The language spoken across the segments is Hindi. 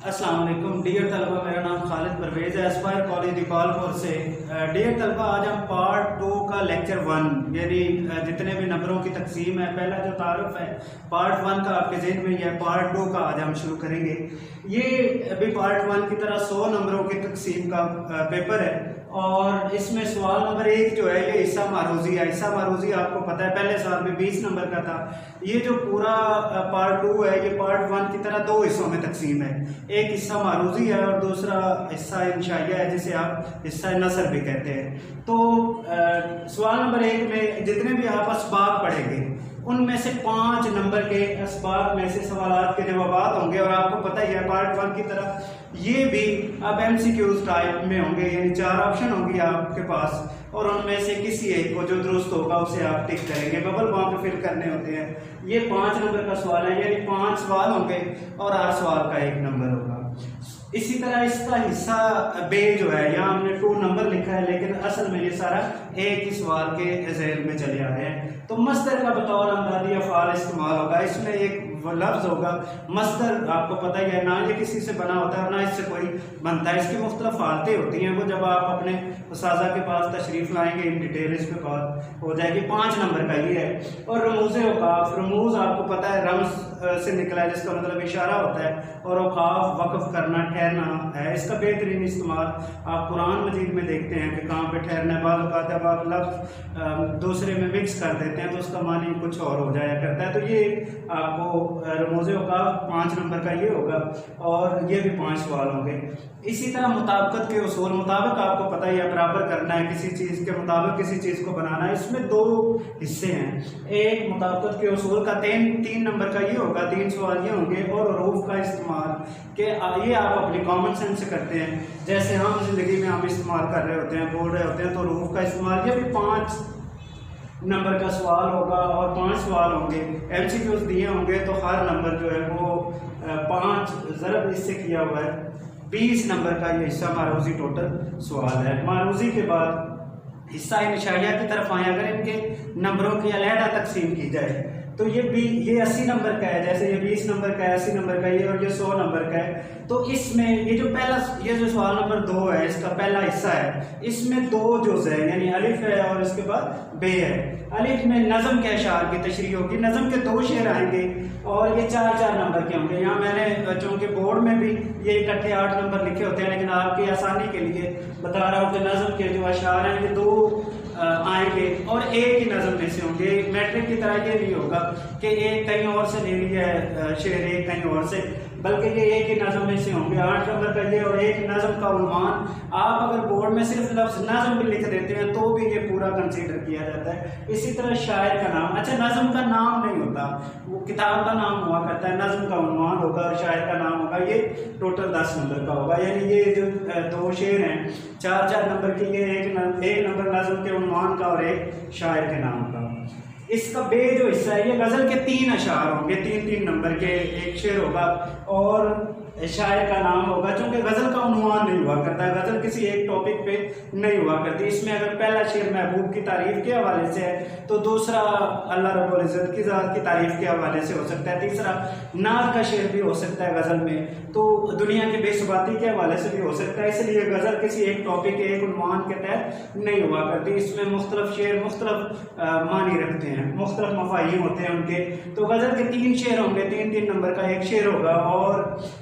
अस्सलाम वालेकुम डियर तलबा, मेरा नाम खालिद परवेज़ है, एस्पायर कॉलेज दीपालपुर से। डियर तलबा, आज हम पार्ट 2 का लेक्चर 1 यानी जितने भी नंबरों की तकसीम है, पहला जो तारुफ है पार्ट 1 का आपके जहन में है, पार्ट 2 का आज हम शुरू करेंगे। ये अभी पार्ट 1 की तरह 100 नंबरों की तकसीम का पेपर है और इसमें सवाल नंबर 1 जो है ये हिस्सा मारूजी है। हिस्सा मारूजी आपको पता है पहले साल में 20 नंबर का था। ये जो पूरा पार्ट 2 है ये पार्ट 1 की तरह 2 हिस्सों में तकसीम है। एक हिस्सा मारूजी है और दूसरा हिस्सा इंशाइया है, जिसे आप हिस्सा नसर भी कहते हैं। तो सवाल नंबर 1 में जितने भी आप असबाब पढ़ेंगे उनमें से 5 नंबर के असबाब में से सवालात के जवाब होंगे और आपको पता ही है पार्ट 1 की तरह ये भी अब एमसीक्यूज टाइप में होंगे, यानी 4 ऑप्शन होंगे आपके पास और उनमें से किसी एक को जो दुरुस्त होगा उसे आप टिक करेंगे, बबल वहां पे फिल करने होते हैं। ये 5 नंबर का सवाल है, यानी 5 सवाल होंगे और हर सवाल का 1 नंबर होगा। इसी तरह इसका हिस्सा बे जो है यहाँ हमने 2 नंबर लिखा है, लेकिन असल में ये सारा एक ही सवाल के ज़ेल में चले आ रहे हैं। तो मस्दर का बतौर अमदादी अफ़आल इस्तेमाल होगा। इसमें एक लफ्ज़ होगा मस्दर, आपको पता ही है, ना ये किसी से बना होता है और ना इससे कोई बनता है। इसकी मुख्तलिफ हालतें होती हैं, वो जब आप अपने उस्ताज़ा के पास तशरीफ़ लाएंगे इन डिटेल इस पे बात हो जाएगी। 5 नंबर का ये है। और रमूज़ औक़ाफ़, रमूज़ आपको पता है रम्ज़ से निकला है जिसका मतलब इशारा होता है, और औक़ाफ़ वक़फ़ करना, ठहरना है। इसका बेहतरीन इस्तेमाल आप कुरान मजीद में देखते हैं कि कहाँ पे ठहरना है। बाद लफ्ज़ दूसरे में मिक्स कर देते हैं तो उसका मानी कुछ और हो जाया करता है। तो ये आपको रमूज़ औक़ाफ़ 5 नंबर का ये होगा और ये भी 5 सवाल होंगे। इसी तरह मुताबिकत के उसूल, मुताबिक आपको पता ही है बराबर करना है, किसी चीज़ के मुताबिक किसी चीज़ को बनाना है। इसमें 2 हिस्से हैं। एक मुताबिकत के उसूल का 3 नंबर का ये होगा, 3 सवाल ये होंगे। और रूफ का इस्तेमाल कि ये आप अपनी कॉमन सेंस से करते हैं, जैसे हम जिंदगी में हम इस्तेमाल कर रहे होते हैं, बोल रहे होते हैं, तो रूफ का इस्तेमाल ये भी 5 नंबर का सवाल होगा और 5 सवाल होंगे। एमसीक्यूज दिए होंगे तो हर नंबर जो है वो 5 ज़रब इससे किया हुआ है। 20 नंबर का ये हिस्सा मारूजी टोटल सवाल है। मारूजी के बाद हिस्सा इनशाइया की तरफ आए, अगर इनके नंबरों की अलहदा तकसीम की जाए तो ये 80 नंबर का है, जैसे ये 20 नंबर का है, 80 नंबर का ये, और ये 100 नंबर का है। तो इसमें ये जो पहला, ये जो सवाल नंबर 2 है, इसका पहला हिस्सा है, इसमें 2 जुज़ है, यानी अलिफ है और इसके बाद बे है। अलिफ में नज़म के अशार की तशरीह होगी, नज़म के 2 शेर आएंगे और ये 4-4 नंबर के होंगे। यहाँ मैंने चूँकि बोर्ड में भी ये इकट्ठे 8 नंबर लिखे होते हैं, लेकिन आपकी आसानी के लिए बता रहा हूँ कि नज़म के जो अशार हैं ये 2 आएंगे और एक ही नज़म में से होंगे। मैट्रिक की तरह ये नहीं होगा कि एक कहीं और से ले लिया है शेर, एक कहीं और से, बल्कि ये एक ही नज़म में से होंगे। 8 नंबर का ये और एक नज़म का उन्वान। आप अगर बोर्ड में सिर्फ लफ्ज़ नज़म भी लिख देते हैं तो भी ये पूरा कंसीडर किया जाता है। इसी तरह शायर का नाम, अच्छा नज़म का नाम नहीं होता, वो किताब का नाम हुआ करता है, नज़म का उन्वान होगा और शायर का नाम होगा। ये टोटल 10 नंबर का होगा, यानी ये जो 2 शेर हैं 4-4 नंबर के, ये एक नंबर नज़म के उन्वान का और एक शायर के नाम का। इसका बे जो हिस्सा है ये गज़ल के 3 अशार होंगे, 3-3 नंबर के, एक शेर होगा और शायर का नाम होगा। चूंकि गज़ल का उन्वान नहीं हुआ करता है, गज़ल किसी एक टॉपिक पे नहीं हुआ करती। इसमें अगर पहला शेर महबूब की तारीफ के हवाले से है तो दूसरा अल्लाह रब्बुल इज़्ज़त की ज़ात की तारीफ के हवाले से हो सकता है, तीसरा नात का शेर भी हो सकता है गज़ल में, तो दुनिया की बेसुबाती के हवाले से भी हो सकता है। इसलिए गज़ल किसी एक टॉपिक के एक उन्वान के तहत नहीं हुआ करती। इसमें मुख्तलिफ शेर मुख्तलिफ मानी रखते हैं, मुख्तलिफ मफ़ाहीम होते हैं उनके। तो गज़ल के 3 शेर होंगे, 3-3 नंबर का एक शेर होगा और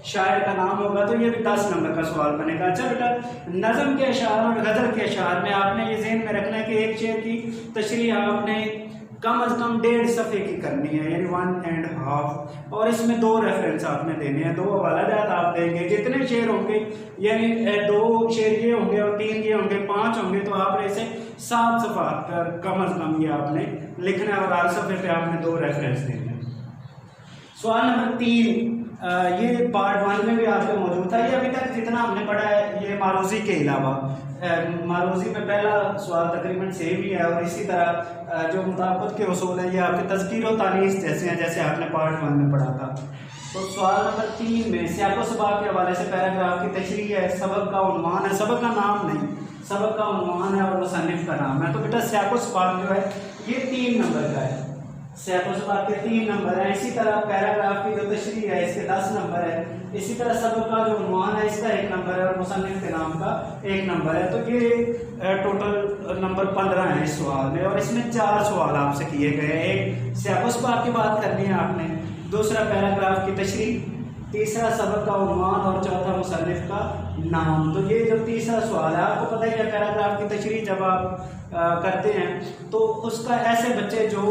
शायर का नाम होगा, तो ये भी 10 नंबर का सवाल बनेगा। अच्छा बेटा, नज़म के अशार और गज़ल के अशार में आपने ये ज़हन में रखना है कि एक शेर की तशरीह आपने कम अज़ कम 1.5 सफ़े की करनी है, यानी 1.5, और इसमें 2 रेफरेंस आपने देने हैं, 2 हवालाजात आप देंगे। जितने शेर होंगे यानी 2 शेर ये होंगे और 3 ये होंगे, 5 होंगे, तो आपने इसे 7 सफ़ात पर कम अज़ कम ये आपने लिखना है और हर सफ़े पे आपने 2 रेफरेंस देने हैं। सवाल नंबर 3 ये पार्ट 1 में भी आपको मौजूद था। ये अभी तक जितना हमने पढ़ा है ये मारूजी के अलावा, मारूजी में पहला सवाल तकरीबन सेम ही है और इसी तरह जो मुताबिकत के उसूल है ये आपके तज़कीर और तानीस जैसे हैं, जैसे आपने पार्ट 1 में पढ़ा था। तो सवाल नंबर 3 में सियाक़ व सबाक़ के हवाले से पैराग्राफ की तशरीह है, सबक का उन्वान है, सबक का नाम नहीं, सबक का उन्वान है और मुसन्निफ़ का नाम है। तो बेटा सियाक़ व सबाक़ जो है ये 3 नंबर का है। सियाक़-ओ-सबाक़ के 3 नंबर हैं। इसी तरह पैराग्राफ की जो तशरीह है इसके 10 नंबर है। इसी तरह सबक का जो उन्वान है इसका 1 नंबर है और मुसन्निफ के नाम का 1 नंबर है। तो ये टोटल नंबर 15 है इस सवाल में, और इसमें 4 सवाल आपसे किए गए। एक सियाक़-ओ-सबाक़ की बात करनी है आपने, दूसरा पैराग्राफ की तशरीह, तीसरा सबक का उन्वान और चौथा मुसन्निफ का नाम। तो ये जो तीसरा सवाल है, आपको पता ही है पैराग्राफ की तशरीह जब आप करते हैं तो उसका ऐसे बच्चे जो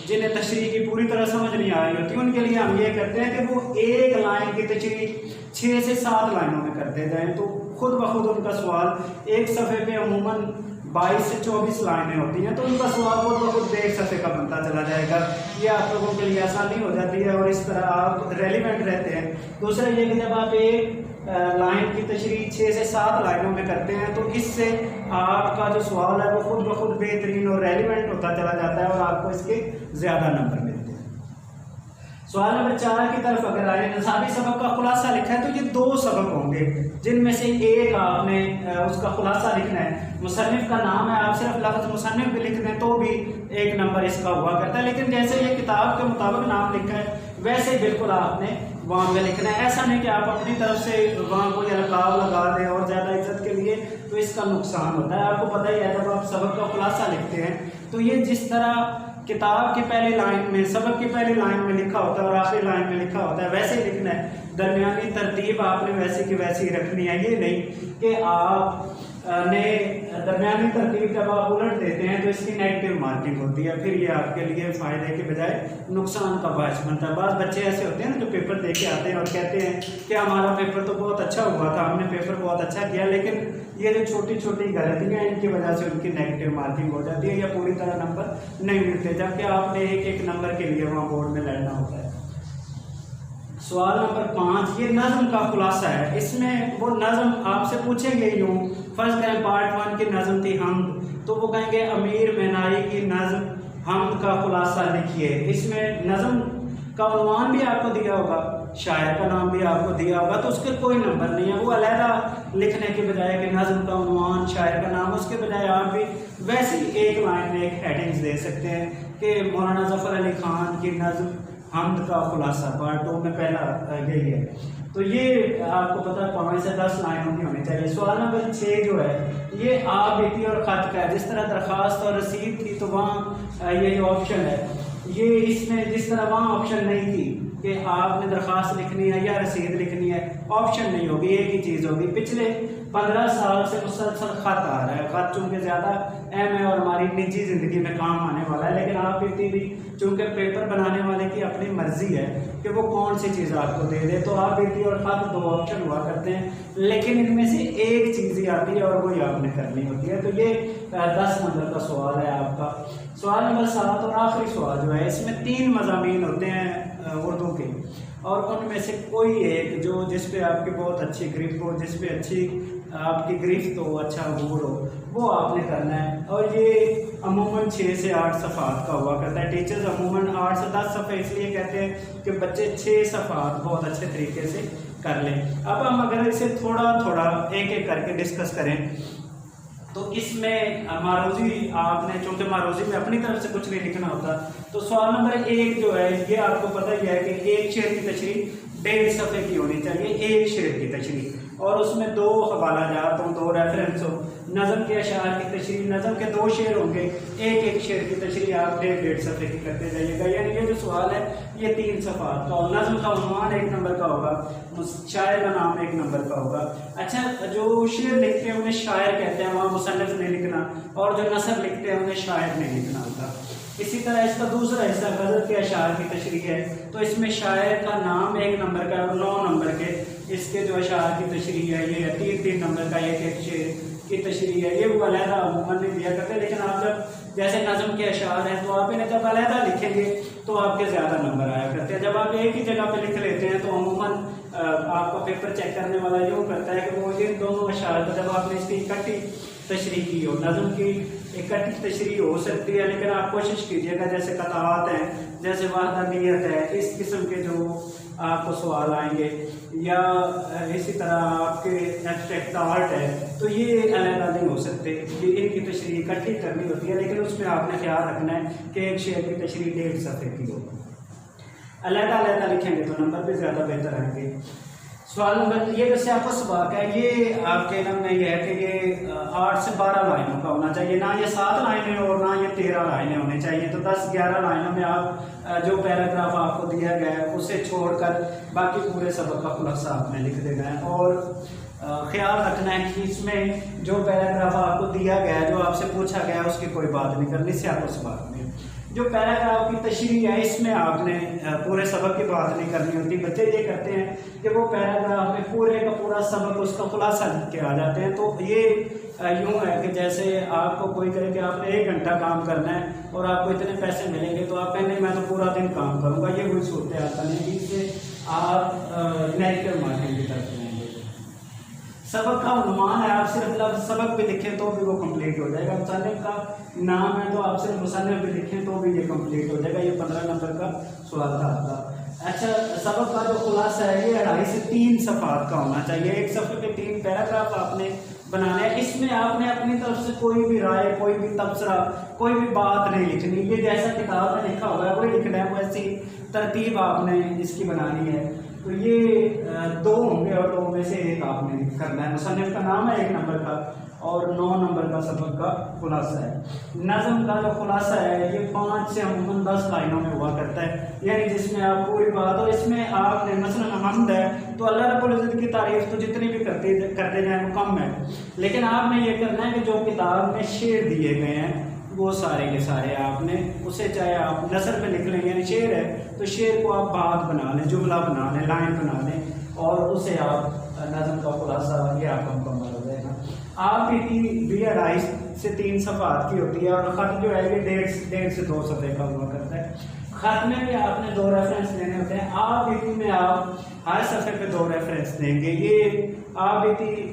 जिन्हें तशरीह की पूरी तरह समझ नहीं आ रही होती उनके लिए हम ये करते हैं कि वो एक लाइन की तशरीह 6 से 7 लाइनों में करते जाएं, तो खुद ब खुद उनका सवाल एक सफ़े पे अमूमन 22 से 24 लाइनें होती हैं, तो उनका सवाल खुद ब खुद 1 सफ़े का बनता चला जाएगा। ये आप लोगों के लिए आसानी हो जाती है और इस तरह आप रेलिवेंट रहते हैं। दूसरा ये कि जब आप एक लाइन की तशरीह 6 से 7 लाइनों में करते हैं तो इससे आपका जो सवाल है वो खुद ब खुद बेहतरीन और रेलिवेंट होता चला जाता है और आपको इसके ज़्यादा नंबर मिलते हैं। सवाल नंबर 4 की तरफ अगर आए, निसाबी सबक का खुलासा लिखा है, तो ये 2 सबक होंगे जिनमें से एक आपने उसका खुलासा लिखना है। मुसन्निफ का नाम है, आप सिर्फ लफ्ज़ मुसन्निफ भी लिख दें तो भी 1 नंबर इसका हुआ करता है, लेकिन जैसे ये किताब के मुताबिक नाम लिखा है वैसे बिल्कुल आपने वहाँ पे लिखना है। ऐसा नहीं कि आप अपनी तरफ से वहाँ कोई अलकाब लगा दें और ज़्यादा इज्जत के लिए, तो इसका नुकसान होता है। आपको पता ही है जब आप सबक का खुलासा लिखते हैं तो ये जिस तरह किताब की पहली लाइन में, सबक की पहली लाइन में लिखा होता है और आखिरी लाइन में लिखा होता है, वैसे ही लिखना है। दरमियानी तरतीब आपने वैसी की वैसी रखनी है। ये नहीं कि आप ने दरमियानी तरतीब जब आप उलट देते हैं तो इसकी नेगेटिव मार्किंग होती है, फिर ये आपके लिए फ़ायदे के बजाय नुकसान का बायस बनता है। बाज़ बच्चे ऐसे होते हैं ना जो पेपर दे के आते हैं और कहते हैं कि हमारा पेपर तो बहुत अच्छा हुआ था, हमने पेपर बहुत अच्छा किया, लेकिन ये जो छोटी छोटी गलतियाँ इनकी वजह से उनकी नेगेटिव मार्किंग हो जाती है या पूरी तरह नंबर नहीं मिलते, जबकि आपने एक नंबर के लिए वहाँ बोर्ड में लड़ना होता है। सवाल नंबर 5, ये नज़म का खुलासा है। इसमें वो नज़म आपसे पूछेंगे यूँ, फर्ज करें पार्ट 1 की नज़म थी हमद, तो वो कहेंगे अमीर मेनारी की नज़म हमद का खुलासा लिखिए। इसमें नज़म का उन्वान भी आपको दिया होगा, शायर का नाम भी आपको दिया होगा, तो उसके कोई नंबर नहीं है। वो अलहदा लिखने के बजाय कि नज़म का उन्वान शायर का नाम, उसके बजाय आप भी वैसे ही एक लाइन में एक हेडिंग्स दे सकते हैं कि मौलाना ज़फ़र अली ख़ान की नज़म हमद का खुलासा पार्ट 2 में पहला यही है। तो ये आपको पता है 5 से 10 लाइनों की होनी चाहिए। सवाल नंबर 6 जो है ये आप बेटी और ख़त का है। जिस तरह दरख्वास्त और रसीद थी तो वहाँ ये जो ऑप्शन है, ये इसमें जिस तरह वहाँ ऑप्शन नहीं थी कि आपने दरख्वास्त लिखनी है या रसीद लिखनी है, ऑप्शन नहीं होगी, एक ही चीज़ होगी। पिछले 15 साल से मुसलसल ख़त आ रहा है। ख़त चूँकि ज़्यादा अहम है और हमारी निजी ज़िंदगी में काम आने वाला है, लेकिन आप बेटी भी चूँकि पेपर बनाने वाले की अपनी मर्जी है कि वो कौन सी चीज़ आपको दे दे, तो आप बेटी और ख़त 2 ऑप्शन हुआ करते हैं, लेकिन इनमें से एक चीज़ ही आती है और वही आपने करनी होती है। तो ये 10 नंबर का सवाल है आपका। सवाल नंबर 7 और आखिरी सवाल जो है, इसमें 3 मज़ामीन होते हैं उर्दू के, और उनमें से कोई एक जो जिस पे आपकी बहुत अच्छी ग्रिप हो, जिस पे अच्छी आपकी गिरफ्त हो, अच्छा अबूर हो, वो आपने करना है। और ये अमूमन 6 से 8 सफ़ात का हुआ करता है। टीचर्स अमूमन 8 से 10 सफ़े इसलिए कहते हैं कि बच्चे 6 सफ़ात बहुत अच्छे तरीके से कर लें। अब हम अगर इसे थोड़ा थोड़ा एक एक करके डिस्कस करें तो इसमें मारूजी आपने, चूँकि मारूजी में अपनी तरफ से कुछ नहीं लिखना होता, तो सवाल नंबर 1 जो है ये आपको पता ही है कि एक शेर की तशरीह 1.5 सफ़े की होनी चाहिए, एक शेर की तशरीह, और उसमें 2 हवाला जात हो, 2 रेफरेंस हो। नज़म के अशार की तशरीह, नज़म के 2 शेर होंगे, एक शेर की तशरीह आप 1.5 सफ़े की करते जाइएगा। यानी ये जो सवाल है ये 3 सफ़ात का, और नज़म का उन्वान 1 नंबर का होगा, शायर का नाम 1 नंबर का होगा। अच्छा, जो शेर लिखते हैं उन्हें शायर कहते हैं, वहाँ मुसन्निफ नहीं लिखना, और जो नसर लिखते हैं उन्हें शायर नहीं लिखना होता। इसी तरह इसका दूसरा हिस्सा गज़ल के अशार की तशरीह है, तो इसमें शायर का नाम 1 नंबर का और 9 नंबर के इसके जो अशार की तशरीह है ये 3 नंबर का एक शेर की तशरीह है। ये वो अलहदा अमूमन नहीं दिया करते, लेकिन आप जब जैसे नज़म के अशार हैं तो आप इन्हें जब अलहदा लिखेंगे तो आपके ज़्यादा नंबर आया करते हैं। जब आप एक ही जगह पे लिख लेते हैं तो अमूमन आपका पेपर चेक करने वाला यूँ करता है कि वो ये दोनों अशार को जब आपने इसकी इकट्ठी तशरीह की हो, नज़म की इकट्ठी तशरीह हो सकती है, लेकिन आप कोशिश कीजिएगा जैसे कतावात हैं, जैसे वाहदानियत है, इस किस्म के जो आपको सवाल आएंगे, या इसी तरह आपके एब्स्ट्रैक्ट आर्ट है तो ये अलग नहीं हो सकते, ये इनकी तशरीह इकट्ठी करनी होती है, लेकिन उसमें आपने ख्याल रखना है कि एक शेर की तशरीह 1.5 सफ़े की हो। अलग लिखेंगे तो नंबर भी ज़्यादा बेहतर आएंगे। सवाल नंबर ये वैसे आपको सवाल है, ये आपके इल्म में ये है कि ये 8 से 12 लाइनों का होना चाहिए, ना ये 7 लाइनें और ना ये 13 लाइनें होनी चाहिए। तो 10-11 लाइनों में आप जो पैराग्राफ आपको दिया गया है उसे छोड़कर बाकी पूरे सबक का खुलासा आपने लिख देना है। और ख्याल रखना है कि इसमें जो पैराग्राफ आपको दिया गया है, जो आपसे पूछा गया है, उसकी कोई बात नहीं करनी, से आपको सवाल नहीं। जो पैराग्राफ की तशरीह है इसमें आपने पूरे सबक की बात नहीं करनी होती। बच्चे ये करते हैं कि वो पैराग्राफ में पूरे का पूरा सबक उसका खुलासा लिख के आ जाते हैं। तो ये यूँ है कि जैसे आपको कोई कहे कि आपने 1 घंटा काम करना है और आपको इतने पैसे मिलेंगे, तो आप कहेंगे मैं तो पूरा दिन काम करूँगा, ये कोई सूरत आता नहीं है। इससे आप नेगेटिव मार्किंग की तरफ जाएंगे। सबक का उन्वान है, आप सिर्फ लफ्ज़ सबक भी लिखें तो भी वो कंप्लीट हो जाएगा। मुसन्निफ का नाम है तो आप सिर्फ मुसन्निफ भी लिखें तो भी ये कंप्लीट हो जाएगा। ये 15 नंबर का सवाल था आपका। अच्छा, सबक का जो खुलासा है ये 2.5 से 3 सफ़ात का होना चाहिए। 1 सफ़े पे 3 पैराग्राफ आपने बनाने हैं। इसमें आपने अपनी तरफ से कोई भी राय, कोई भी तबसरा, कोई भी बात नहीं लिखनी। ये जैसा किताब में लिखा हुआ है वही लिखना है, वैसी तरतीब आपने इसकी बनानी है। तो ये 2 होंगे और 2 में से 1 आपने करना है। मुसन्निफ का नाम है 1 नंबर का और 9 नंबर का सबक का खुलासा है। नज़म का जो खुलासा है ये 5 से अमूमन 10 लाइनों में हुआ करता है, यानी जिसमें आप पूरी बात, और इसमें आपने मसलन हम्द है तो अल्लाह रब्बुल इज़्ज़त की तारीफ तो जितनी भी करते जाए वो कम है, लेकिन आपने ये करना है कि जो किताब में शेर दिए गए हैं वो सारे के सारे आपने उसे, चाहे आप नसर पे लिख लें, यानी शेर है तो शेर को आप बात बना लें, जुमला बना लें, लाइन बना लें और उसे आप नज़म का खुलासा ये आपका मुकम्मल हो जाएगा। आप भी 2.5 से 3 सफ़ात की होती है और ख़त जो है ये 1.5 से 2 सफ़े का हुआ करता है। ख़त में भी आपने 2 रेफरेंस देने होते हैं। आप भी में आप हर सफ़े पे 2 रेफरेंस देंगे। ये आप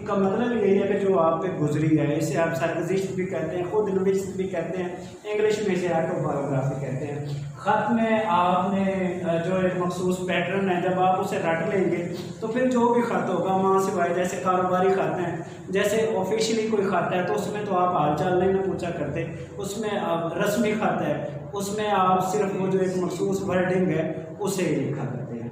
का मतलब यही है कि जो आप पे गुजरी है, इसे आप सरगुज़िश्त भी कहते हैं, खुद नविश्त भी कहते हैं, इंग्लिश में इसे ऑटोबायोग्राफी कहते हैं। ख़त में आपने जो एक मखसूस पैटर्न है, जब आप उसे रट लेंगे तो फिर जो भी ख़त होगा वहाँ सिवाय जैसे कारोबारी ख़त हैं, जैसे ऑफिशियली कोई ख़त है तो उसमें तो आप हाल चाल नहीं पूछा करते, उसमें आप रस्मी ख़त है उसमें आप सिर्फ वो जो एक मखसूस वर्डिंग है उसे लिखा करते हैं।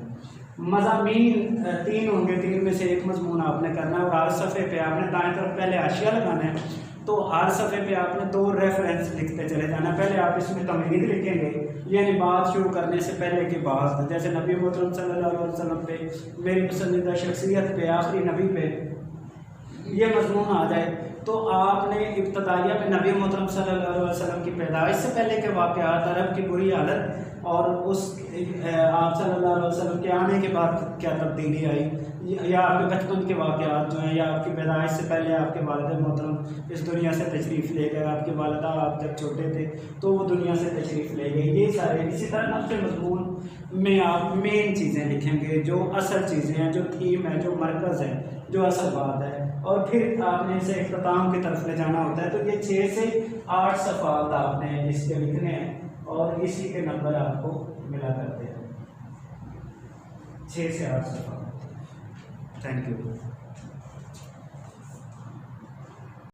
मज़ामीन 3 होंगे, 3 में से 1 मज़मून आपने करना है और हर सफ़े पे आपने दाएं तरफ पहले हाशिया लगाना है। तो हर सफ़े पे आपने 2 रेफरेंस लिखते चले जाना। पहले आप इसमें तमहीद लिखेंगे, यानी बात शुरू करने से पहले की बात, जैसे नबी मोहतरम सल्लल्लाहु अलैहि वसल्लम पे, मेरी पसंदीदा शख्सियत पे, आखिरी नबी पे ये मज़मून आ जाए तो आपने इब्तदाइया में नबी मोहतरम सल्लल्लाहु अलैहि वसल्लम की पैदाइश से पहले के वाक़यात, अरब की बुरी हालत और उस आप सल्लल्लाहु अलैहि वसल्लम के आने के बाद क्या तब्दीली आई, या आपके बचपन के वाक़यात जो हैं, या आपकी पैदाइश से पहले आपके वालिद मोहतरम इस दुनिया से तशरीफ़ ले गए, आपकी वालिदा आप जब छोटे थे तो वो दुनिया से तशरीफ़ ले गई, ये सारे। इसी तरह नफ्स मज़मून में आप मेन चीज़ें लिखेंगे, जो असल चीज़ें हैं, जो थीम है, जो मरकज़ है, जो असल बात है, और फिर आपने इसे इख्तिताम की तरफ ले जाना होता है। तो ये 6 से 8 सफ़ात आपने इसके लिखने हैं और इसी के नंबर आपको मिला करते हैं, 6 से 8 सफ़ात। Thank you.